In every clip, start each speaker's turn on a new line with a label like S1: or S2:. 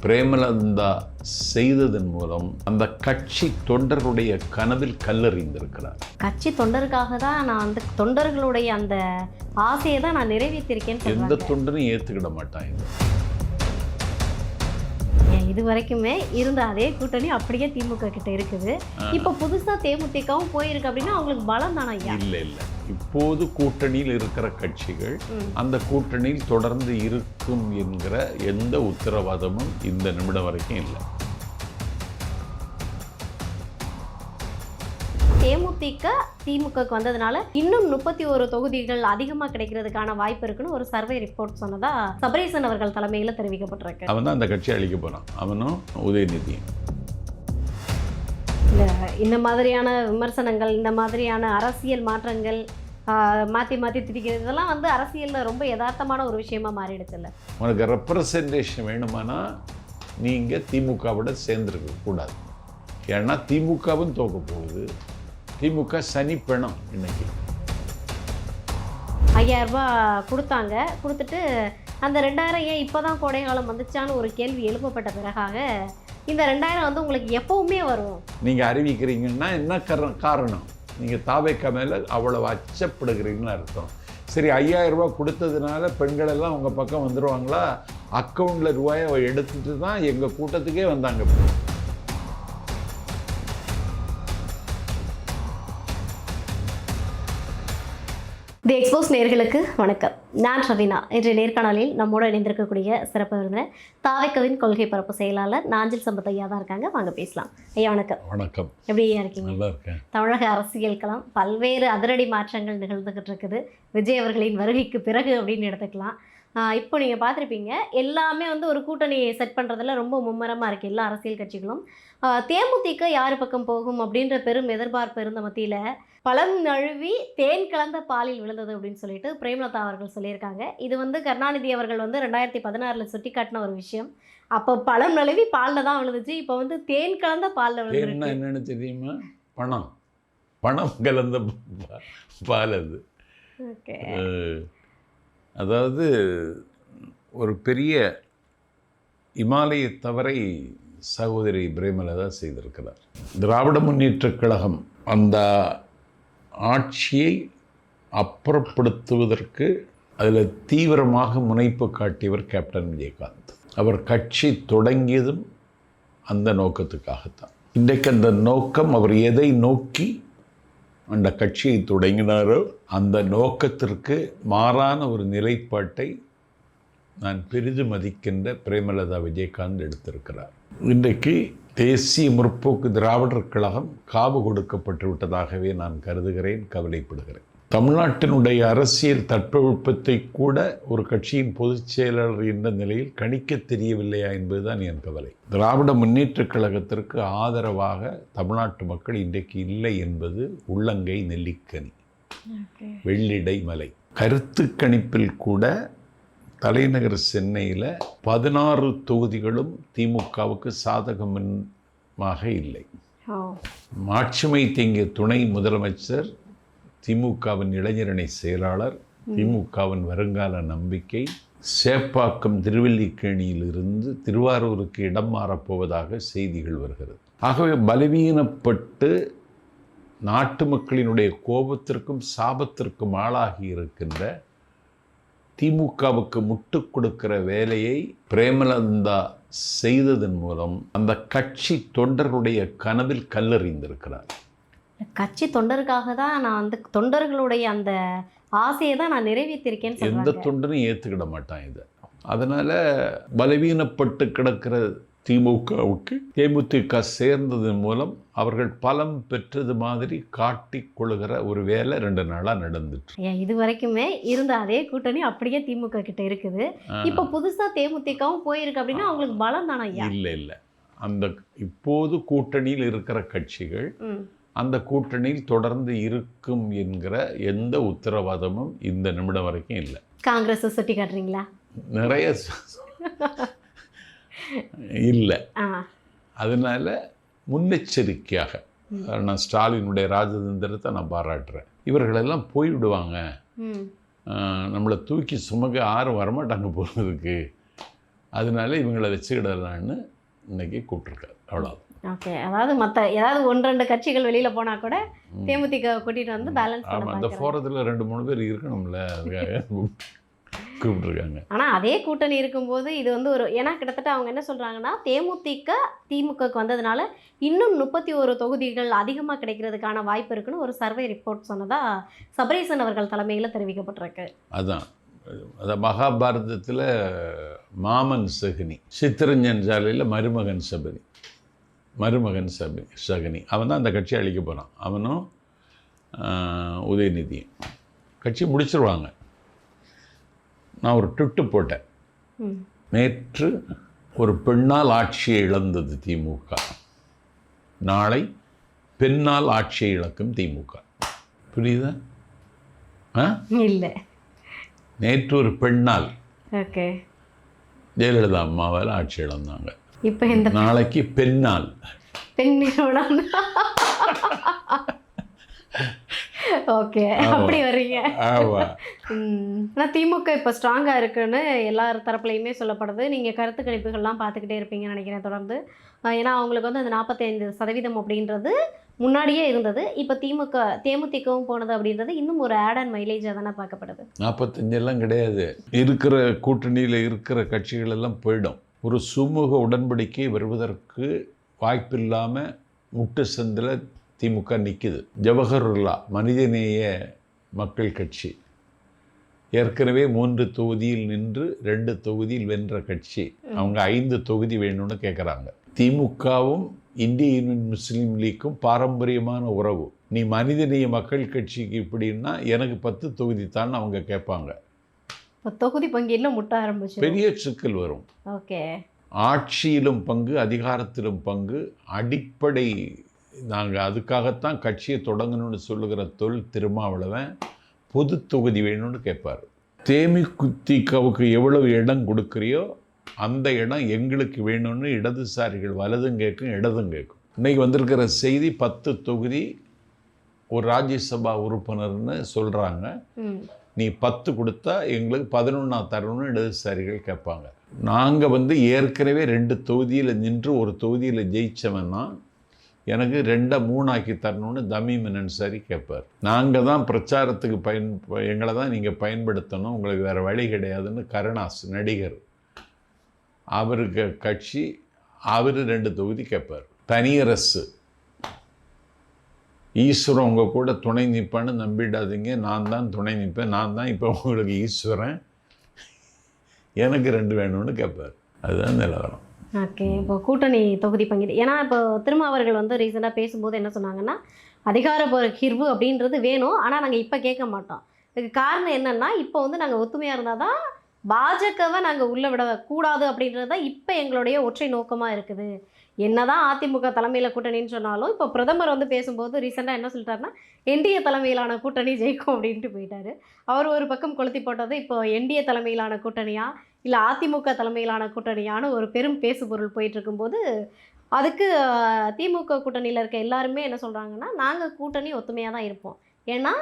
S1: பிரேமலதா செய்ததன் மூலம் அந்த கட்சி தொண்டர்களுடைய கனவில் கல்லறிந்திருக்கிறார்.
S2: கட்சி தொண்டருக்காக தான் நான் அந்த தொண்டர்களுடைய அந்த ஆசையை தான் நான் நிறைவேற்றிருக்கேன்னு
S1: எந்த தொண்டரும் ஏற்றுக்கிட மாட்டாங்க.
S2: இது வரைக்குமே இருந்த அதே கூட்டணி அப்படியே திமுக கிட்ட இருக்குது. இப்போ புதுசா தேமுதிகவும் போயிருக்கு அப்படின்னா அவங்களுக்கு பலம் தானே?
S1: இல்லை இப்போது கூட்டணியில் இருக்கிற கட்சிகள் அந்த கூட்டணியில் தொடர்ந்து இருக்கும் என்கிற எந்த உத்தரவாதமும் இந்த நிமிடம் வரைக்கும் இல்லை.
S2: தேமுதிக திமுகக்கு வந்ததுனால இன்னும் 31 தொகுதிகள் அதிகமாக கிடைக்கிறதுக்கான வாய்ப்பு இருக்குன்னு ஒரு சர்வே ரிப்போர்ட் சொன்னதா சபரீசன் அவர்கள் தலைமையில் தெரிவிக்கப்பட்டிருக்கு.
S1: அவன் தான் அந்த கட்சியை அழிக்க போறான், அவனும் உதயநிதியும்.
S2: இந்த மாதிரியான விமர்சனங்கள், இந்த மாதிரியான அரசியல் மாற்றங்கள், மாற்றி மாற்றி திரிக்கிறது, இதெல்லாம் வந்து அரசியலில் ரொம்ப யதார்த்தமான ஒரு விஷயமா மாறிடுச்சுல்ல.
S1: உனக்கு ரெப்ரசன்டேஷன் வேணுமானா நீங்கள் திமுகவோட சேர்ந்துருக்க கூடாது. ஏன்னா திமுகவும் தோக்க போகுது. திமுக சனி பெணம். இன்னைக்கு
S2: 5000 ரூபாய் கொடுத்தாங்க. கொடுத்துட்டு அந்த 2000 ஏன் இப்போ தான் கோடை காலம் வந்துச்சான்னு ஒரு கேள்வி எழுப்பப்பட்ட பிறகாக இந்த 2000 வந்து உங்களுக்கு எப்பவுமே வரும்.
S1: நீங்கள் அறிவிக்கிறீங்கன்னா என்ன காரணம்? நீங்கள் தாவேக்கா மேலே அவ்வளோ அச்சப்படுகிறீங்கன்னு அர்த்தம். சரி, 5000 ரூபாய் கொடுத்ததுனால பெண்கள் எல்லாம் உங்கள் பக்கம் வந்துடுவாங்களா? அக்கௌண்ட்டில் ரூபாயை எடுத்துட்டு தான் எங்கள் கூட்டத்துக்கே வந்தாங்க.
S2: தி எக்ஸ்போஸ் நேயர்களுக்கு வணக்கம். நான் ரவீனா. இன்றைய நேர்காணலில் நம்மோடு இணைந்திருக்கக்கூடிய சிறப்பு விருந்தினர் தாவேக்காவின் கொள்கை பரப்பு செயலாளர் நாஞ்சில் சம்பத் ஐயா தான் இருக்காங்க. வாங்க பேசலாம். ஐயா வணக்கம்.
S1: வணக்கம்.
S2: எப்படி ஐயா இருக்கீங்க?
S1: நல்லா இருக்கேன்.
S2: தமிழக அரசியல் களம் பல்வேறு அதிரடி மாற்றங்கள் நிகழ்ந்துகிட்டு இருக்குது. விஜய் அவர்களின் வருகைக்கு பிறகு அப்படின்னு எடுத்துக்கலாம். இப்போ நீங்கள் பார்த்துருப்பீங்க, எல்லாமே வந்து ஒரு கூட்டணியை செட் பண்ணுறதுல ரொம்ப மும்முரமாக இருக்குது எல்லா அரசியல் கட்சிகளும். தேமுதிக யார் பக்கம் போகும் அப்படின்ற பெரும் எதிர்பார்ப்பு இருந்த மத்தியில் பழம் நழுவி தேன் கலந்த பாலில் விழுந்தது அப்படின்னு சொல்லிட்டு பிரேமலதா அவர்கள் சொல்லியிருக்காங்க. இது வந்து கருணாநிதி அவர்கள் வந்து 2016 சுட்டி காட்டின ஒரு விஷயம். அப்போ பழம் நழுவி பாலில் தான் விழுந்துச்சு. இப்போ வந்து தேன் கலந்த பாலில் விழுந்து
S1: என்னன்னு தெரியுமா? பணம் கலந்த பால் அது.
S2: ஓகே.
S1: அதாவது ஒரு பெரிய இமாலய தவறை சகோதரி பிரேமலதா செய்திருக்கிறார். திராவிட முன்னேற்றக் கழகம் அந்த ஆட்சியை அப்புறப்படுத்துவதற்கு அதில் தீவிரமாக முனைப்பு காட்டியவர் கேப்டன் விஜயகாந்த். அவர் கட்சி தொடங்கியதும் அந்த நோக்கத்துக்காகத்தான். இன்றைக்கு அந்த நோக்கம், அவர் எதை நோக்கி அந்த கட்சியை தொடங்கினாரோ அந்த நோக்கத்திற்கு மாறான ஒரு நிலைப்பாட்டை நான் பெரிதும் மதிக்கின்ற பிரேமலதா விஜயகாந்த் எடுத்திருக்கிறார். இன்றைக்கு தேசிய முற்போக்கு திராவிடர் கழகம் காவு கொடுக்கப்பட்டு விட்டதாகவே நான் கருதுகிறேன், கவலைப்படுகிறேன். தமிழ்நாட்டினுடைய அரசியல் தட்பவெப்பத்தை கூட ஒரு கட்சியின் பொதுச் செயலாளர் என்ற நிலையில் கணிக்க தெரியவில்லையா என்பதுதான் என் கவலை. திராவிட முன்னேற்றக் கழகத்திற்கு ஆதரவாக தமிழ்நாட்டு மக்கள் இன்றைக்கு இல்லை என்பது உள்ளங்கை நெல்லிக்கனி, வெள்ளிடை மலை. கருத்து கணிப்பில் கூட தலைநகர் சென்னையில் 16 தொகுதிகளும் திமுகவுக்கு சாதகமாக இல்லை. மாட்சிமை தேங்கிய துணை முதலமைச்சர், திமுகவின் இளைஞரணி செயலாளர், திமுகவின் வருங்கால நம்பிக்கை, சேப்பாக்கம் திருவல்லிக்கேணியிலிருந்து திருவாரூருக்கு இடம் மாறப்போவதாக செய்திகள் வருகிறது. ஆகவே பலவீனப்பட்டு நாட்டு மக்களினுடைய கோபத்திற்கும் சாபத்திற்கும் ஆளாகி இருக்கின்ற திமுகவுக்கு முட்டு கொடுக்கிற வேலையை பிரேமலதா செய்ததன் மூலம் அந்த கட்சி தொண்டர்களுடைய கனவில் கல்லறிந்திருக்கிறார்.
S2: கட்சி தொண்டருக்காக தான் நான் அந்த தொண்டர்களுடைய அந்த ஆசையை தான் நான் நிறைவேற்றிருக்கேன்னு
S1: எந்த தொண்டரும் ஏற்றுக்கிட மாட்டான் இதை. அதனால் பலவீனப்பட்டு கிடக்கிற திமுகவுக்கு தேமுதிக சேர்ந்ததன் மூலம் அவர்கள் பலம் பெற்றது மாதிரி காட்டி கொள்ளுகிற ஒரு வேலை 2 நாளாக நடந்துட்டு.
S2: இது வரைக்குமே இருந்த அதே கூட்டணி அப்படியே திமுக கிட்ட இருக்குது. இப்போ புதுசாக தேமுதிகவும் போயிருக்கு அப்படின்னா அவங்களுக்கு பலம் தானே?
S1: இல்லை அந்த இப்போது கூட்டணியில் இருக்கிற கட்சிகள் அந்த கூட்டணியில் தொடர்ந்து இருக்கும் என்கிற எந்த உத்தரவாதமும் இந்த நிமிடம் வரைக்கும் இல்லை.
S2: காங்கிரஸ் சுட்டி காட்டுறீங்களா?
S1: நிறைய இல்லை. அதனால முன்னெச்சரிக்கையாக நான் ஸ்டாலினுடைய ராஜதந்திரத்தை நான் பாராட்டுறேன். இவர்களெல்லாம் போய்விடுவாங்க, நம்மளை தூக்கி சுமக்க யாரும் வரமாட்டாங்க போகிறதுக்கு அதனால இவங்களை வச்சுக்கிடலான்னு இன்னைக்கு கூப்பிட்ருக்காரு. அவ்வளோ.
S2: ஓகே, அதாவது மற்ற ஏதாவது 1-2 கட்சிகள் வெளியில் போனால் கூட தேமுதிக கூட்டிகிட்டு வந்து பேலன்ஸ் பண்ண
S1: ஆமாம், அந்த ஃபோரத்தில் 2-3 பேர் இருக்கணும்ல, அதுக்காக கூப்பிட்ருக்காங்க.
S2: ஆனால் அதே கூட்டணி இருக்கும்போது இது வந்து ஒரு, ஏன்னா கிட்டத்தட்ட அவங்க என்ன சொல்கிறாங்கன்னா திமுகக்கு வந்ததுனால இன்னும் 31 தொகுதிகள் அதிகமாக கிடைக்கிறதுக்கான வாய்ப்பு இருக்குன்னு ஒரு சர்வே ரிப்போர்ட் சொன்னதாக சபரீசன் அவர்கள் தலைமையில் தெரிவிக்கப்பட்டிருக்கு.
S1: அதான் மகாபாரதத்தில் மாமன் சகுனி, சித்திரஞ்சன் சாலையில் மருமகன் சகுனி, அவன் தான் அந்த கட்சி அழிக்க போகிறான். அவனும் உதயநிதியும் கட்சி முடிச்சிருவாங்க. நான் ஒரு ட்விட்டு போட்டேன், நேற்று ஒரு பெண்ணால் ஆட்சியை இழந்தது திமுக, நாளை பெண்ணால் ஆட்சியை இழக்கும் திமுக. புரியுதா?
S2: இல்லை,
S1: நேற்று ஒரு பெண்ணால்
S2: ஓகே
S1: ஜெயலலிதா அம்மாவால் ஆட்சி இழந்தாங்க.
S2: இப்போ இந்த
S1: நாளைக்கு பெண்ணால்
S2: ஓகே அப்படி வர்றீங்க. ஆனால் திமுக இப்போ ஸ்ட்ராங்காக இருக்குன்னு எல்லார் தரப்புலையுமே சொல்லப்படுது. நீங்கள் கருத்து கணிப்புகள்லாம் பார்த்துக்கிட்டே இருப்பீங்கன்னு நினைக்கிறேன் தொடர்ந்து. ஏன்னா அவங்களுக்கு வந்து அந்த 45% அப்படின்றது முன்னாடியே இருந்தது. இப்போ தேமுதிகவும் போனது அப்படின்றது இன்னும் ஒரு ஆட் அண்ட் மைலேஜாக தானே பார்க்கப்படுது.
S1: 45 கிடையாது, இருக்கிற கூட்டணியில் இருக்கிற கட்சிகள் எல்லாம் போயிடும். ஒரு சுமூக உடன்படிக்கை வருவதற்கு வாய்ப்பில்லாமல் முட்டு சந்தில் திமுக நிற்குது. ஜவஹர்லா மனிதநேய மக்கள் கட்சி ஏற்கனவே 3 தொகுதியில் நின்று 2 தொகுதியில் வென்ற கட்சி. அவங்க 5 தொகுதி வேணும்னு கேட்குறாங்க. திமுகவும் இந்திய யூனியன் முஸ்லீம் லீக்கும் பாரம்பரியமான உறவு. நீ மனிதநேய மக்கள் கட்சிக்கு இப்படின்னா எனக்கு 10 தொகுதி தான் அவங்க கேட்பாங்க.
S2: தொகுதி பங்கீடுல முட்ட ஆரம்பிச்சு
S1: பெரிய சிக்கல் வரும்.
S2: ஓகே,
S1: ஆட்சியிலும் பங்கு, அதிகாரத்திலும் பங்கு அடிப்படை. நாங்கள் அதுக்காகத்தான் கட்சியை தொடங்கணும்னு சொல்லுகிற திருமாவளவன் பொது தொகுதி வேணும்னு கேட்பார். தேமுதிகவுக்கு எவ்வளவு இடம் கொடுக்குறியோ அந்த இடம் எங்களுக்கு வேணும்னு இடதுசாரிகள் வலதும் கேட்கும் இடதும் கேட்கும். இன்றைக்கி வந்திருக்கிற செய்தி 10 தொகுதி ஒரு ராஜ்யசபா உறுப்பினர்னு சொல்கிறாங்க. நீ 10 கொடுத்தா எங்களுக்கு 11 தரணும்னு இடதுசாரிகள் கேட்பாங்க. நாங்கள் ஏற்கனவே 2 தொகுதியில் நின்று ஒரு தொகுதியில் ஜெயித்தவன்னா எனக்கு 2 3 ஆக்கி தரணும்னு தமிமன் அன்சாரி கேட்பார். நாங்கள் தான் பிரச்சாரத்துக்கு எங்களை தான் நீங்கள் பயன்படுத்தணும், உங்களுக்கு வேறு வழி கிடையாதுன்னு கருணாஸ் நடிகர் அவருக்கு கட்சி அவர் 2 தொகுதி கேட்பார். தனியரசு ஈஸ்வரன் உங்கள் கூட துணை நிற்பான்னு நம்பிடாதீங்க, நான் தான் துணை நிற்பேன், நான் தான் இப்போ உங்களுக்கு ஈஸ்வரன், எனக்கு 2 வேணும்னு கேட்பார். அதுதான் நிலவரம்.
S2: ஓகே, இப்போ கூட்டணி தொகுதி பங்கீடு, ஏன்னா இப்போ திருமாவர்கள் ரீசெண்டாக பேசும்போது என்ன சொன்னாங்கன்னா அதிகார பகிர்வு அப்படின்றது வேணும், ஆனால் நாங்கள் இப்போ கேட்க மாட்டோம். இதுக்கு காரணம் என்னென்னா இப்போ நாங்கள் ஒத்துமையாக இருந்தால் தான் பாஜகவை நாங்கள் உள்ளே விடக்கூடாது அப்படின்றது தான் இப்போ எங்களுடைய ஒற்றை நோக்கமாக இருக்குது. என்னதான் அதிமுக தலைமையில் கூட்டணின்னு சொன்னாலும் இப்போ பிரதமர் பேசும்போது ரீசெண்டாக என்ன சொல்லிட்டாருன்னா என்டிஏ தலைமையிலான கூட்டணி ஜெயிக்கும் அப்படின்ட்டு போயிட்டாரு. அவர் ஒரு பக்கம் கொளுத்தி போட்டது இப்போ என்டிஏ தலைமையிலான கூட்டணியா இல்லை அதிமுக தலைமையிலான கூட்டணியான ஒரு பெரும் பேசுபொருள் போயிட்டு இருக்கும்போது அதுக்கு திமுக கூட்டணியில் இருக்க எல்லாருமே என்ன சொல்கிறாங்கன்னா நாங்கள் கூட்டணி ஒத்துமையாக தான் இருப்போம், ஏன்னா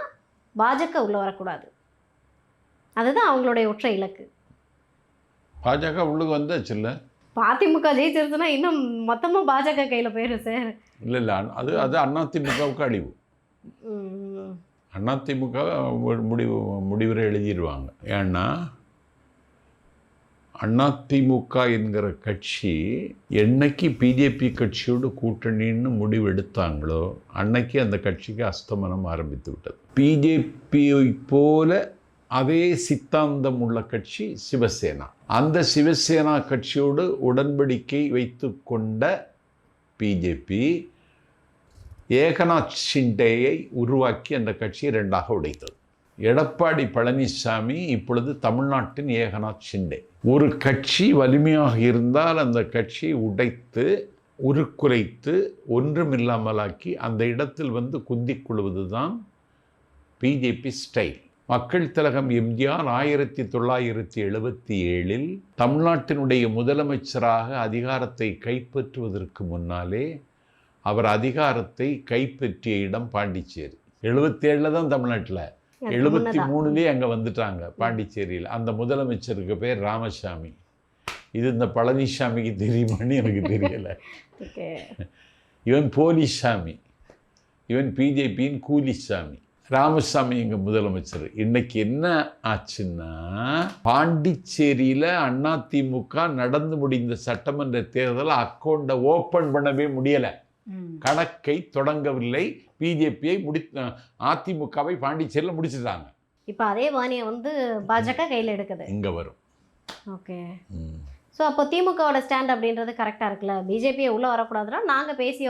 S2: பாஜக உள்ளே வரக்கூடாது, அதுதான் அவங்களுடைய ஒற்றை இலக்கு.
S1: பாஜக உள்ளுக்கு வந்தாச்சு இல்லை,
S2: அதிமுக ஜெயிச்சிருச்சுன்னா இன்னும் மொத்தமாக பாஜக கையில் போயிடும் சார்.
S1: இல்லை இல்லை, அது அதிமுகவுக்கு அழிவு. அதிமுக முடிவுரை எழுதிடுவாங்க. ஏன்னா அதிமுக என்கிற கட்சி என்னைக்கு பிஜேபி கட்சியோடு கூட்டணின்னு முடிவு எடுத்தாங்களோ அன்னைக்கு அந்த கட்சிக்கு அஸ்தமனம் ஆரம்பித்து விட்டது. பிஜேபியை போல அதே சித்தாந்தம் உள்ள கட்சி சிவசேனா. அந்த சிவசேனா கட்சியோடு உடன்படிக்கை வைத்து கொண்ட பிஜேபி ஏகநாத் ஷிண்டேயை உருவாக்கி அந்த கட்சியை 2ஆக உடைத்தது. எடப்பாடி பழனிசாமி இப்பொழுது தமிழ்நாட்டின் ஏகநாத் ஷிண்டே. ஒரு கட்சி வலிமையாக இருந்தால் அந்த கட்சியை உடைத்து உருக்குலைத்து ஒன்றுமில்லாமலாக்கி அந்த இடத்தில் குந்திக் கொள்வது தான் பிஜேபி ஸ்டைல். மக்கள் திலகம் எம்ஜிஆர் 1977 தமிழ்நாட்டினுடைய முதலமைச்சராக அதிகாரத்தை கைப்பற்றுவதற்கு முன்னாலே அவர் அதிகாரத்தை கைப்பற்றிய இடம் பாண்டிச்சேரி. 77 தான் தமிழ்நாட்டில், 73 அங்கே வந்துட்டாங்க பாண்டிச்சேரியில். அந்த முதலமைச்சருக்கு பேர் ராமசாமி. இது இந்த பழனிசாமிக்கு தெரியுமான்னு எனக்கு தெரியலை.
S2: ஓகே.
S1: இவன் போலிசாமி, இவன் பிஜேபியின் கூலிசாமி. ராமசாமி எங்கள் முதலமைச்சர். இன்னைக்கு என்ன ஆச்சுன்னா, பாண்டிச்சேரியில் அதிமுக நடந்து முடிந்த சட்டமன்ற தேர்தல் அக்கௌண்ட்டை ஓப்பன் பண்ணவே முடியலை, கணக்கை தொடங்கவில்லை. பிஜேபியை அதிமுகவை பாண்டிச்சேரியில் முடிச்சிட்டாங்க.
S2: இப்போ அதே பாணியை வந்து பாஜக கையில் எடுக்குது,
S1: இங்கே வரும்.
S2: ஓகே. ஸோ அப்போ திமுகவோட ஸ்டாண்ட் அப்படின்றது கரெக்டாக இருக்குல்ல, பிஜேபியை உள்ளே வரக்கூடாதுன்னா நாங்கள் பேசி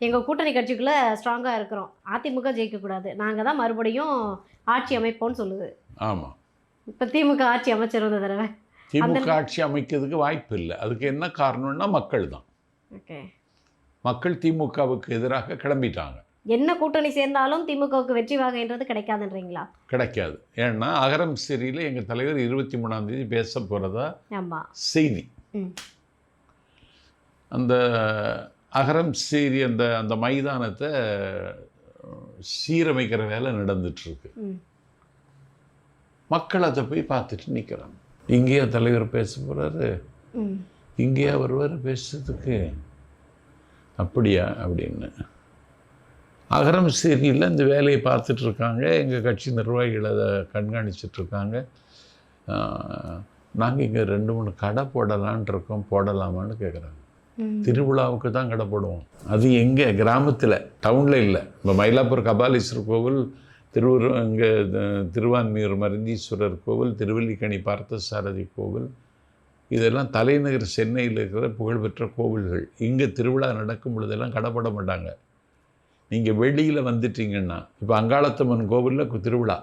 S2: எங்கள் கூட்டணி கட்சிக்குள்ளே ஸ்ட்ராங்காக இருக்கிறோம், அதிமுக ஜெயிக்கக்கூடாது, நாங்கள் தான் மறுபடியும் ஆட்சி அமைப்போம்னு சொல்லுது.
S1: ஆமாம்.
S2: இப்போ திமுக ஆட்சி அமைச்சர் இந்த தடவை
S1: திமுக ஆட்சி அமைக்கிறதுக்கு வாய்ப்பு இல்லை. அதுக்கு என்ன காரணம்னா மக்கள் தான்.
S2: ஓகே. மக்கள்
S1: திமுகவுக்கு எதிராக கிளம்பிட்டாங்க.
S2: என்ன கூட்டணி சேர்ந்தாலும் திமுகவுக்கு வெற்றி வாகைன்றது கிடைக்காதுன்றீங்களா? கிடைக்காது.
S1: ஏன்னா அகரம் சிறியில் எங்கள் தலைவர் 23ஆம் தேதி பேச போகிறதா செய்தி. அந்த அகரம் சீரி அந்த மைதானத்தை சீரமைக்கிற வேலை நடந்துட்டுருக்கு. மக்கள் அதை போய் பார்த்துட்டு நிற்கிறாங்க. இங்கேயா தலைவர் பேச போகிறாரு, இங்கேயா வருவார் பேசுறதுக்கு, அப்படியா அப்படின்னு அகரம் சீரியில் இந்த வேலையை பார்த்துட்ருக்காங்க. எங்கள் கட்சி நிர்வாகிகள் அதை கண்காணிச்சிட்ருக்காங்க. நாங்கள் இங்கே 2-3 கடை போடலான் இருக்கோம், போடலாமான்னு கேட்குறாங்க. திருவிழாவுக்கு தான் கடை போடுவோம். அது எங்கே? கிராமத்தில், டவுனில் இல்லை. இப்போ மயிலாப்பூர் கபாலீஸ்வரர் கோவில், இங்கே திருவான்மியூர் மருந்தீஸ்வரர் கோவில், திருவல்லிக்கணி பார்த்தசாரதி கோவில், இதெல்லாம் தலைநகர் சென்னையில் இருக்கிற புகழ்பெற்ற கோவில்கள். இங்கே திருவிழா நடக்கும் பொழுதெல்லாம் கடை போட மாட்டாங்க. நீங்கள் வெளியில் வந்துட்டீங்கன்னா, இப்போ அங்காளத்தம்மன் கோவிலில் திருவிழா,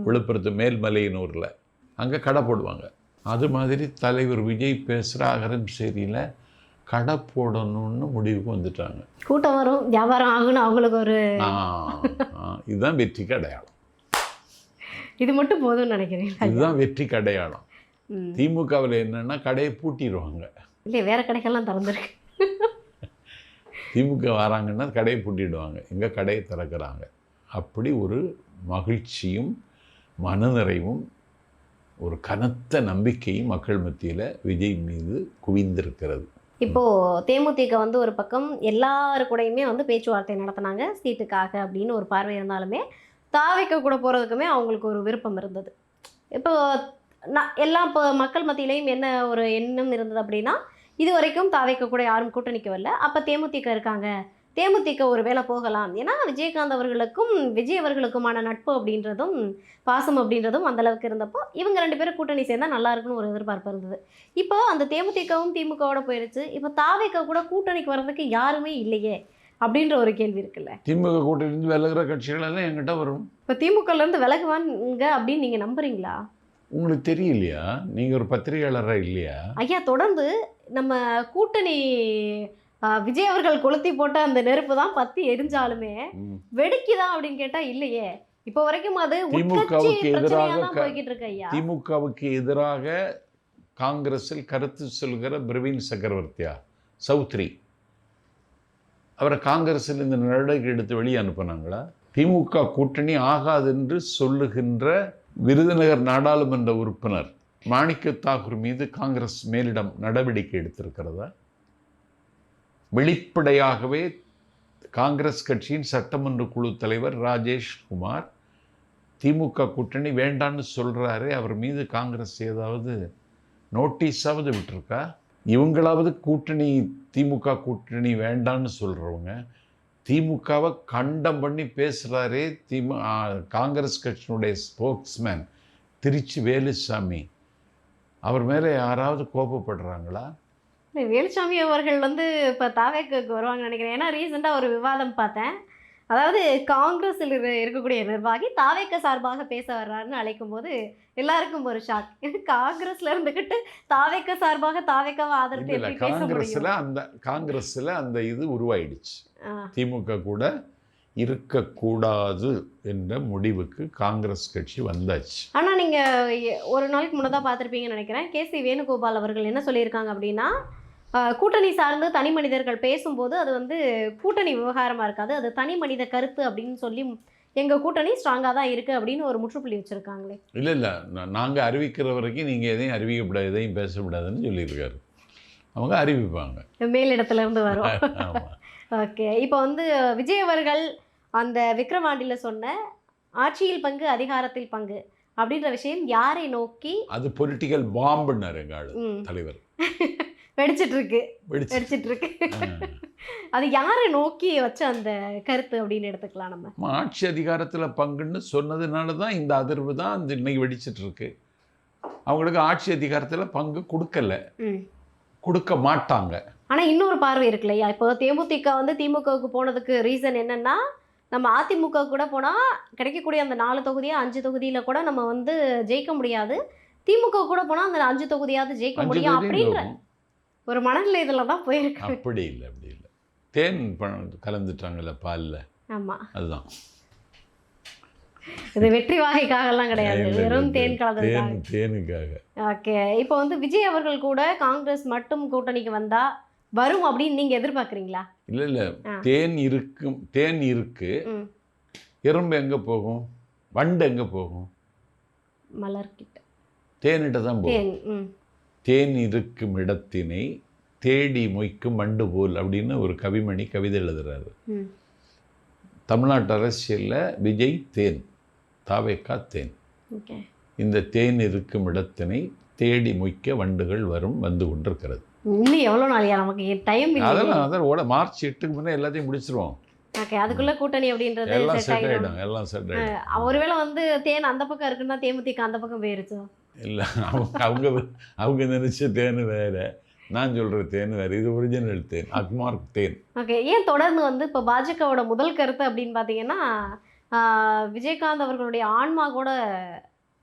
S1: விழுப்புரத்து மேல்மலையனூரில், அங்கே கடை போடுவாங்க. அது மாதிரி தலைவர் விஜய் பேசுகிற அகரம் சேரியில் கடை போடணும்னு முடிவுக்கு வந்துட்டாங்க.
S2: கூட்டம் வரும், வியாபாரம் ஆகணும், அவங்களுக்கு ஒரு
S1: இதுதான் வெற்றிக்கு அடையாளம்.
S2: இது மட்டும் போதும்னு நினைக்கிறேன்.
S1: இதுதான் வெற்றிக்கு அடையாளம். திமுகவில் என்னென்னா கடையை பூட்டிடுவாங்க.
S2: இல்லை, வேறு கடைக்கெல்லாம் திறந்துருக்கு.
S1: திமுக வராங்கன்னா கடையை பூட்டிடுவாங்க, எங்கே கடையை திறக்கிறாங்க. அப்படி ஒரு மகிழ்ச்சியும் மனநிறைவும் ஒரு கனத்த நம்பிக்கையும் மக்கள் மத்தியில் விஜய் மீது குவிந்திருக்கிறது.
S2: இப்போது தேமுதிக வந்து ஒரு பக்கம் எல்லாரு கூடயுமே வந்து பேச்சுவார்த்தை நடத்தினாங்க சீட்டுக்காக அப்படின்னு ஒரு பார்வை இருந்தாலுமே, தாவிக்க கூட போகிறதுக்குமே அவங்களுக்கு ஒரு விருப்பம் இருந்தது. இப்போ எல்லாம் இப்போ மக்கள் மத்தியிலையும் என்ன ஒரு எண்ணம் இருந்தது அப்படின்னா, இது வரைக்கும் தாவிக்க கூட யாரும் கூட்டணிக்கு வரல, அப்போ தேமுதிக இருக்காங்க, தேமுதிக ஒரு வேளை போகலாம். ஏன்னா விஜயகாந்த் அவர்களுக்கும் விஜய் அவர்களுக்குமான நட்பு அப்படின்றதும் பாசம் அப்படின்றதும் அந்தளவுக்கு இருந்தப்போ இவங்க 2 பேரும் கூட்டணி சேர்ந்தால் நல்லா இருக்குன்னு ஒரு எதிர்பார்ப்பு இருந்தது. இப்போ அந்த தேமுதிகவும் திமுகவோட போயிடுச்சு, இப்போ தாவிக கூட கூட்டணிக்கு வர்றதுக்கு யாருமே இல்லையே அப்படின்ற ஒரு கேள்வி இருக்குல்ல.
S1: திமுக கூட்டணிந்து விலகிற கட்சிகள் எல்லாம் என்கிட்ட வரும்.
S2: இப்போ திமுகலேருந்து விலகுவாங்க அப்படின்னு நீங்கள் நம்புறீங்களா?
S1: உங்களுக்கு தெரியலையா? நீங்கள் ஒரு பத்திரிகையாளராக இல்லையா?
S2: ஐயா, தொடர்ந்து நம்ம கூட்டணி விஜய் அவர்கள் கொளுத்தி போட்ட அந்த நெருப்பு தான் பத்தி எரிஞ்சாலுமே வெடிக்குதான் அப்படின்னு கேட்டா இல்லையே. இப்போ வரைக்கும் அது
S1: திமுகவுக்கு எதிராக
S2: போய்கிட்டு இருக்கு ஐயா.
S1: திமுகவுக்கு எதிராக காங்கிரஸில் கருத்து சொல்கிற பிரவீன் சக்கரவர்த்தியா சௌத்ரி, அவரை காங்கிரஸில் இந்த நடவடிக்கை எடுத்து வெளியே அனுப்பினாங்களா? திமுக கூட்டணி ஆகாது என்று சொல்லுகின்ற விருதுநகர் நாடாளுமன்ற உறுப்பினர் மாணிக்க தாகூர் மீது காங்கிரஸ் மேலிடம் நடவடிக்கை எடுத்திருக்கிறதா? வெளிப்படையாகவே காங்கிரஸ் கட்சியின் சட்டமன்ற குழு தலைவர் ராஜேஷ் குமார் திமுக கூட்டணி வேண்டான்னு சொல்கிறாரு, அவர் மீது காங்கிரஸ் ஏதாவது நோட்டீஸாவது விட்டுருக்கா? இவங்களாவது கூட்டணி திமுக கூட்டணி வேண்டான்னு சொல்கிறவங்க திமுகவை கண்டம் பண்ணி பேசுகிறாரே காங்கிரஸ் கட்சியினுடைய ஸ்போக்ஸ்மேன் திருச்சி வேலுசாமி, அவர் மேலே யாராவது கோபப்படுறாங்களா?
S2: வேலுசாமி அவர்கள் வந்து இப்போ தாவேக்கு வருவாங்கன்னு நினைக்கிறேன். ஏன்னா ரீசெண்டாக ஒரு விவாதம் பார்த்தேன், அதாவது காங்கிரஸில் இருக்கக்கூடிய நிர்வாகி தாவேக்க சார்பாக பேச வர்றாருன்னு அழைக்கும் போது எல்லாருக்கும் ஒரு ஷாக். காங்கிரஸ்ல இருந்துக்கிட்டு தாவேக்க சார்பாக தாவேக்காவை ஆதரித்து எப்படி பேச முடியும்?
S1: காங்கிரஸில் அந்த இது உருவாயிடுச்சு. திமுக கூட இருக்கக்கூடாது என்ற முடிவுக்கு காங்கிரஸ் கட்சி வந்தாச்சு.
S2: ஆனால் நீங்கள் ஒரு நாளைக்கு முன்னதாக பார்த்துருப்பீங்கன்னு நினைக்கிறேன், கேசி வேணுகோபால் அவர்கள் என்ன சொல்லியிருக்காங்க அப்படின்னா, கூட்டணி சார்ந்து தனி மனிதர்கள் பேசும்போது அது வந்து கூட்டணி விவகாரமாக இருக்காது, அது தனி மனித கருத்து அப்படின்னு சொல்லி எங்கள் கூட்டணி ஸ்ட்ராங்காக தான் இருக்குது அப்படின்னு ஒரு முற்றுப்புள்ளி வச்சுருக்காங்களே.
S1: இல்லை நாங்கள் அறிவிக்கிற வரைக்கும் நீங்கள் எதையும் அறிவிக்கப்படாது, எதையும் பேசக்கூடாதுன்னு சொல்லியிருக்காரு. அவங்க அறிவிப்பாங்க.
S2: மேலிடத்துல இருந்து வரும்.
S1: ஆமாம்.
S2: ஓகே. இப்போ வந்து விஜய் அவர்கள் அந்த விக்ரவாண்டியில சொன்ன ஆட்சியில் பங்கு அதிகாரத்தில் பங்கு அப்படின்ற விஷயம் யாரை நோக்கி?
S1: அது பொலிட்டிக்கல் பாம்புன்னாரு எங்கள் ஆளு தலைவர்.
S2: வெடிச்சிட்டு இருக்கு. அது யாரை நோக்கி வச்ச அந்த கருத்து அப்படின்னு எடுத்துக்கலாம் நம்ம.
S1: ஆட்சி அதிகாரத்தில் பங்குன்னு சொன்னதுனால தான் இந்த அதிர்வு தான் அந்த இன்னைக்கு வெடிச்சிட்டு இருக்கு. அவங்களுக்கு ஆட்சி அதிகாரத்தில் பங்கு கொடுக்கல, கொடுக்க மாட்டாங்க.
S2: ஆனால் இன்னொரு பார்வை இருக்கு இல்லையா? இப்போ தேமுதிக வந்து திமுகவுக்கு போனதுக்கு ரீசன் என்னன்னா, நம்ம அதிமுக கூட போனால் கிடைக்கக்கூடிய அந்த 4 தொகுதியா 5 தொகுதியில் கூட நம்ம வந்து ஜெயிக்க முடியாது, திமுக கூட போனால் அந்த 5 தொகுதியாவது ஜெயிக்க முடியும் அப்படின்ற ஒரு மனநிலை இதில் தான் போயிருக்கு.
S1: அப்படி இல்லை. தேன் கலந்துட்டாங்கல்ல பாலில்.
S2: ஆமாம்,
S1: அதுதான்.
S2: இது வெற்றி வாகைக்காகலாம் கிடையாது, வெறும் தேன் கலந்துருக்காங்க.
S1: தேனுக்காக.
S2: ஓகே. இப்போ வந்து விஜய் அவர்கள் கூட காங்கிரஸ் மட்டும் கூட்டணிக்கு வந்தா வரும் அப்படின்னு நீங்க எதிர்பார்க்குறீங்களா?
S1: இல்லை, தேன் இருக்கு. எறும்பு எங்க போகும்? வண்டு எங்க போகும்?
S2: மலர்கிட்ட.
S1: தேனிட்ட தான் போகும். தேன் இருக்கும் இடத்தினை தேடி மொய்க்கும் வண்டு போல் அப்படின்னு ஒரு கவிமணி கவிதை எழுதுறாரு. தமிழ்நாட்டு அரசியலில் விஜய் தேன், தாவேக்கா தேன். இந்த தேன் இருக்கும் இடத்தினை தேடி மொய்க்க வண்டுகள் வந்து கொண்டிருக்கிறது.
S2: இன்னும் எவ்வளோ நாளையா? நமக்கு டைம் இல்லை.
S1: அதெல்லாம் மார்ச் 8க்கு முன்னே எல்லாத்தையும் முடிச்சிருவோம்.
S2: ஓகே. அதுக்குள்ள கூட்டணி அப்படின்றது
S1: எல்லாம் செட் ஆகிடும்.
S2: ஒருவேளை வந்து தேன் அந்த பக்கம் இருக்குன்னா தேமுதிக அந்த பக்கம் போயிருச்சோ?
S1: இல்லை, அவங்க நினைச்ச தேன் வேற, நான் சொல்கிற தேன் வேறு. இது ஒரிஜினல் தேன், அக்மார்க் தேன்.
S2: ஓகே. ஏன் தொடர்ந்து வந்து இப்போ பாஜகவோட முதல் கருத்து அப்படின்னு பார்த்தீங்கன்னா, விஜயகாந்த் அவர்களுடைய ஆன்மா கூட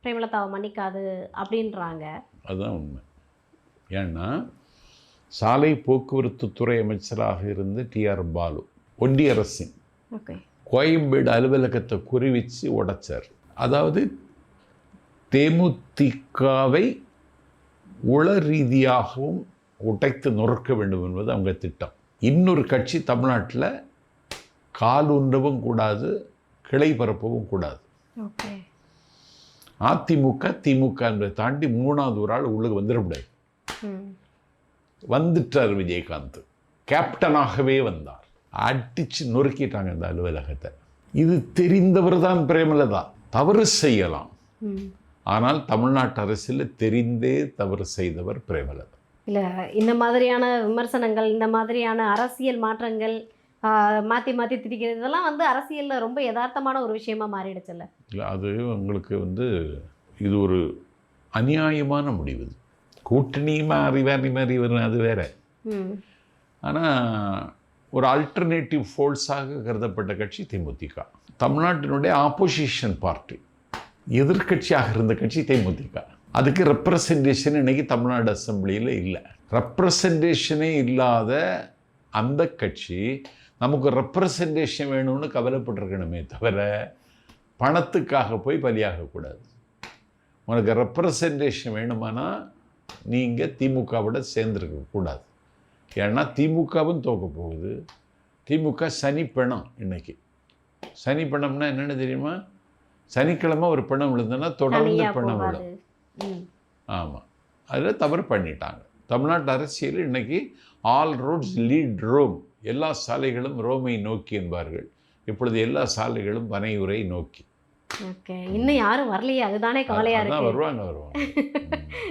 S2: பிரேமலதாவை மன்னிக்காது அப்படின்றாங்க.
S1: அதுதான் உண்மை. ஏன்னா சாலை போக்குவரத்து துறை அமைச்சராக இருந்த டிஆர் பாலு ஒன்றிய அரசின் கோயம்பேடு அலுவலகத்தை குறிவிச்சு உடைச்சார். அதாவது தேமுதிகவை உள ரீதியாகவும் உடைத்து நொறுக்க வேண்டும் என்பது அவங்க திட்டம். இன்னொரு கட்சி தமிழ்நாட்டில் காலூன்றவும் கூடாது, கிளை பரப்பவும் கூடாது. அதிமுக திமுக என்பதை தாண்டி 3வது ஒரு ஆள் உள்ளே வந்துடக்கூடாது. வந்துட்டார் விஜயகாந்த், கேப்டனாகவே வந்தார். அடிச்சு நொறுக்கிட்டாங்க இந்த அலுவலகத்தை. இது தெரிந்தவர் தான் பிரேமலதா. தவறு செய்யலாம், ஆனால் தமிழ்நாட்டு அரசியலில் தெரிந்தே தவறு செய்தவர் பிரேமலதா.
S2: இல்லை, இந்த மாதிரியான விமர்சனங்கள், இந்த மாதிரியான அரசியல் மாற்றங்கள், மாற்றி மாற்றி திரிக்கிறது, இதெல்லாம் வந்து அரசியலில் ரொம்ப யதார்த்தமான ஒரு விஷயமா மாறிடுச்சுல்ல?
S1: இல்லை, அது உங்களுக்கு வந்து இது ஒரு அநியாயமான முடிவு. கூட்டணி மாறி வரும், அது வேற. ஆனால் ஒரு அல்டர்னேட்டிவ் ஃபோர்ஸாக கருதப்பட்ட கட்சி தேமுதிக. தமிழ்நாட்டினுடைய ஆப்போசிஷன் பார்ட்டி, எதிர்கட்சியாக இருந்த கட்சி தேமுதிக. அதுக்கு ரெப்ரசன்டேஷன் இன்னைக்கு தமிழ்நாடு அசம்பிளியில் இல்லை. ரெப்ரசன்டேஷனே இல்லாத அந்த கட்சி நமக்கு ரெப்ரசன்டேஷன் வேணும்னு கவலைப்பட்டிருக்கணுமே தவிர பணத்துக்காக போய் பலியாகக்கூடாது. உனக்கு ரெப்ரசன்டேஷன் வேணுமானா நீங்கள் திமுகவோட சேர்ந்துருக்கக்கூடாது. ஏன்னா திமுகவும் தோக்க போகுது. திமுக சனிப்பணம். இன்னைக்கு சனிப்பணம்னா என்னென்னு தெரியுமா? சனிக்கிழமை ஒரு பணம் விழுந்ததுன்னா தொடர்ந்து பணம் விழும். ஆமாம், அதில் தவறு பண்ணிட்டாங்க. தமிழ்நாட்டு அரசியல் இன்னைக்கு ஆல் ரோட்ஸ் லீட் ரோம், எல்லா சாலைகளும் ரோமை நோக்கி என்பார்கள். இப்பொழுது எல்லா சாலைகளும் பனையூரை நோக்கி.
S2: ஓகே. இன்னும் யாரும் வரலையே, அதுதானே கவலையா இருக்கு.
S1: வருவாங்க.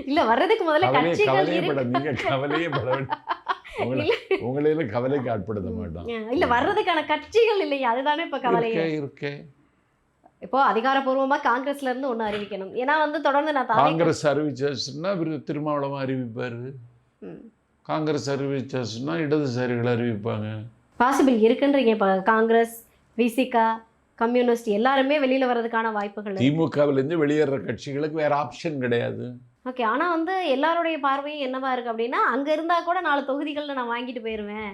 S2: இல்ல, வர்றதுக்கு முதல்ல கட்சிகள்
S1: நீங்க கவலையே பட வேண்டாம். உங்களையில கவலைக்கு ஆட்படுத்த மாட்டோம்.
S2: இல்ல, வர்றதுக்கான கட்சிகள் இல்லையா, அதுதானே இப்ப கவலையே இருக்கு. இப்போ அதிகாரப்பூர்வமா காங்கிரஸ்ல இருந்து ஒண்ணு அறிவிக்கணும். ஏன்னா வந்து தொடர்ந்து நான்
S1: காங்கிரஸ் அறிவிச்சாச்சுன்னா திருமாவளவன் அறிவிப்பாரு. காங்கிரஸ் அறிவிச்சாச்சுன்னா இடதுசாரிகள் அறிவிப்பாங்க.
S2: பாசிபிள் இருக்குன்றீங்க. இப்போ காங்கிரஸ், விசிகா, கம்யூனிஸ்ட் எல்லாருமே வெளியில் வர்றதுக்கான வாய்ப்புகள்.
S1: திமுகவிலேருந்து வெளியேற கட்சிகளுக்கு வேறு ஆப்ஷன் கிடையாது.
S2: ஓகே. ஆனால் வந்து எல்லாருடைய பார்வையும் என்னவா இருக்குது அப்படின்னா, அங்கே இருந்தால் கூட 4 தொகுதிகளில் நான் வாங்கிட்டு போயிடுவேன்,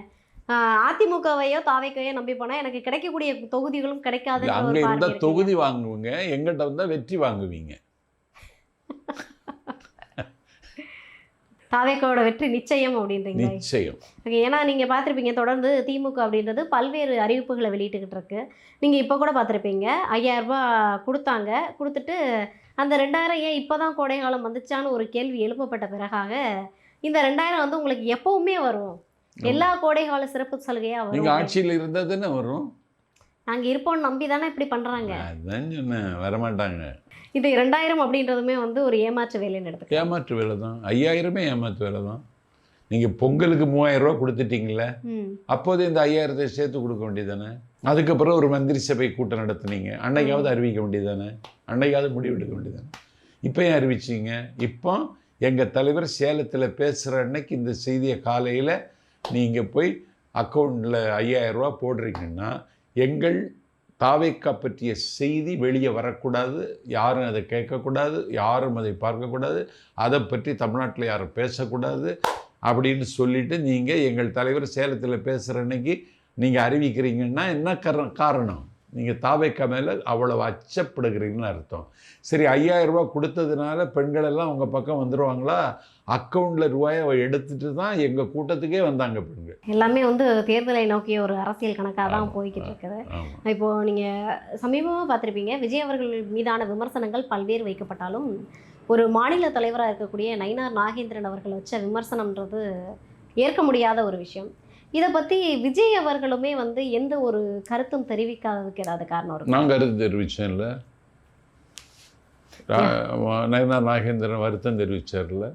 S2: அதிமுகவையோ தாவேக்கையோ நம்பி போனால் எனக்கு கிடைக்கக்கூடிய தொகுதிகளும் கிடைக்காது.
S1: அங்கே இருந்தால் தொகுதி வாங்குவீங்க, எங்கிட்ட வந்தால் வெற்றி வாங்குவீங்க.
S2: தாவேக்காவோட வெற்றி நிச்சயம் அப்படின்றீங்க?
S1: நிச்சயம்.
S2: ஓகே. ஏன்னா நீங்கள் பார்த்துருப்பீங்க, தொடர்ந்து திமுக அப்படின்றது பல்வேறு அறிவிப்புகளை வெளியிட்டுக்கிட்டு இருக்கு. நீங்கள் இப்போ கூட பார்த்துருப்பீங்க, 5000 ரூபாய் கொடுத்தாங்க. கொடுத்துட்டு அந்த 2000 ஏன் இப்போ தான் கோடை காலம் வந்துச்சான்னு ஒரு கேள்வி எழுப்பப்பட்ட பிறகாக இந்த 2000 வந்து உங்களுக்கு எப்பவுமே வரும், எல்லா கோடை கால சிறப்பு சலுகையாக வரும்.
S1: நீங்கள் ஆட்சியில் இருந்தால் தானே வரும்.
S2: நாங்கள் இருப்போம்னு நம்பி தானே இப்படி பண்ணுறாங்க.
S1: அதான் சொன்னேன், வரமாட்டாங்க.
S2: இது 2000 அப்படின்றதுமே வந்து ஒரு ஏமாற்று வேலைன்னு எடுத்துக்கலாம்.
S1: ஏமாற்று வேலை தான். 5000 ஏமாற்று வேலை தான். நீங்கள் பொங்கலுக்கு 3000 ரூபா கொடுத்துட்டீங்களே, அப்போதே இந்த 5000 சேர்த்து கொடுக்க வேண்டியதானே. அதுக்கப்புறம் ஒரு மந்திரி சபை கூட்டம் நடத்துனீங்க, அன்னைக்காவது அறிவிக்க வேண்டியதானே, அன்னைக்காவது முடிவெடுக்க வேண்டியதானே. இப்போ ஏன் அறிவிச்சிங்க? இப்போ எங்கள் தலைவர் சேலத்தில் பேசுகிற அன்னைக்கு இந்த செய்தியை காலையில் நீங்கள் போய் அக்கௌண்ட்டில் 5000 ரூபா போடுறீங்கன்னா, எங்கள் தாவேக்கா பற்றிய செய்தி வெளியே வரக்கூடாது, யாரும் அதை கேட்கக்கூடாது, யாரும் அதை பார்க்கக்கூடாது, அதை பற்றி தமிழ்நாட்டில் யாரும் பேசக்கூடாது அப்படின்னு சொல்லிவிட்டு நீங்கள் எங்கள் தலைவர் சேலத்தில் பேசுகிற அன்னைக்கு நீங்கள் அறிவிக்கிறீங்கன்னா என்ன காரணம்? நீங்கள் தாவேக்கா மேலே அவ்வளவு அச்சப்படுகிறீங்கன்னு அர்த்தம். சரி, 5000 ரூபா கொடுத்ததுனால பெண்களெல்லாம் உங்கள் பக்கம் வந்துடுவாங்களா? அக்கௌண்ட்டில் ரூபாயை எடுத்துகிட்டு தான் எங்கள் கூட்டத்துக்கே வந்தாங்க பெண்கள்.
S2: எல்லாமே வந்து தேர்தலை நோக்கிய ஒரு அரசியல் கணக்காக தான் போய்கிட்டு இருக்குது. இப்போது நீங்கள் சமீபமாக பார்த்துருப்பீங்க, விஜய் அவர்கள் மீதான விமர்சனங்கள் பல்வேறு வைக்கப்பட்டாலும் ஒரு மாநில தலைவராக இருக்கக்கூடிய நயினார் நாகேந்திரன் அவர்கள் வச்ச விமர்சனம்ன்றது ஏற்க முடியாத ஒரு விஷயம். இதை பற்றி விஜய் அவர்களுமே வந்து எந்த ஒரு கருத்தும் தெரிவிக்காததுக்கு ஏதாவது காரணம் இருக்கும்?
S1: நான் கருத்து தெரிவித்தேன்ல, நயினார் நாகேந்திரன் வருத்தம் தெரிவித்தார்ல,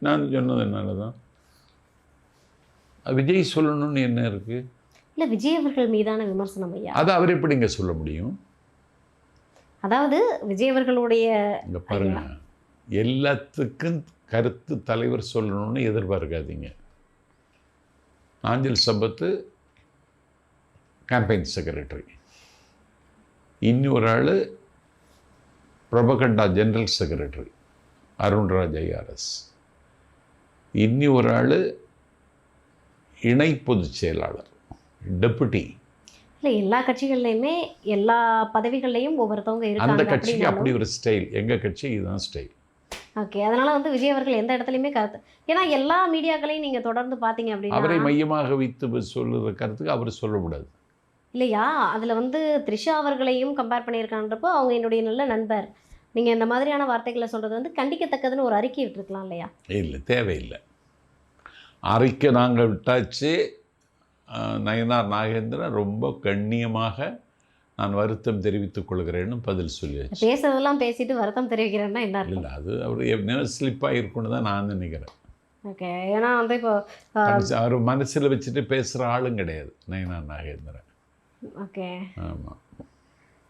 S1: நான் சொன்னது என்னால தான். விஜய் சொல்லணும்னு என்ன இருக்குது?
S2: இல்லை, விஜய் அவர்கள் மீதான விமர்சனம் ஐயா,
S1: அதை அவர் எப்படிங்க சொல்ல முடியும்?
S2: அதாவது விஜய் அவர்களுடைய
S1: இங்கே பாருங்க, எல்லாத்துக்கும் கருத்து தலைவர் சொல்லணும்னு எதிர்பார்க்காதீங்க. நாஞ்சில் சம்பத்து கேம்பெயின் செக்ரட்டரி, இன்னொரு ஆள் propaganda general secretary Arunraj IRS, இன்னொரு ஆள் இணை பொதுச் செயலாளர் டெபுட்டி.
S2: இல்லை, எல்லா கட்சிகள்லையுமே எல்லா பதவிகள்லையும் ஒவ்வொருத்தவங்க இருக்காங்க.
S1: அந்த கட்சிக்கு அப்படி ஒரு ஸ்டைல், எங்கள் கட்சி இதுதான் ஸ்டைல்.
S2: ஓகே, அதனால் வந்து விஜய் அவர்கள் எந்த இடத்துலையுமே கருத்து, ஏன்னா எல்லா மீடியாக்களையும் நீங்கள் தொடர்ந்து பார்த்தீங்க அப்படின்னா
S1: அவரை மையமாக வைத்து சொல்லுற கருத்துக்கு அவர் சொல்லக்கூடாது
S2: இல்லையா. அதில் வந்து த்ரிஷா அவர்களையும் கம்பேர் பண்ணியிருக்கான்றப்போ அவங்க என்னுடைய நல்ல நண்பர், நீங்கள் இந்த மாதிரியான வார்த்தைகளை சொல்கிறது வந்து கண்டிக்கத்தக்கதுன்னு ஒரு அறிக்கை விட்டுருக்கலாம் இல்லையா?
S1: இல்லை, தேவையில்லை. அறிக்கை நாங்கள் விட்டாச்சு. நயினார் நாகேந்திரன் ரொம்ப கண்ணியமாக நான் வருத்தம் தெரிவித்துக் கொள்கிறேன்னு பதில் சொல்லியாச்சு.
S2: பேசுறதெல்லாம் பேசிட்டு வருத்தம் தெரிவிக்கிறேன்னா என்ன அர்த்தம்?
S1: இல்லை, அது அவர் ஸ்லிப்பாக இருக்குன்னு தான் நான் நினைக்கிறேன்.
S2: ஓகே, ஏன்னா வந்து இப்போ
S1: அவர் மனசில் வச்சுட்டு பேசுகிற ஆளும் கிடையாது நயினார் நாகேந்திரன்.
S2: ஓகே,
S1: ஆமாம்.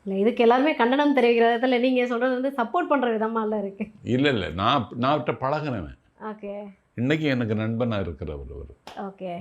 S2: இல்லை, இதுக்கு எல்லாருமே கண்டனம் தெரிவிக்கிற விதத்தில் நீங்கள் சொல்கிறது வந்து சப்போர்ட் பண்ணுற விதமால இருக்குது.
S1: இல்லை, நான் அவர்கிட்ட பழகினவன்.
S2: ஓகே,
S1: இன்றைக்கி எனக்கு நண்பனாக இருக்கிறவர் அவர்.
S2: ஓகே.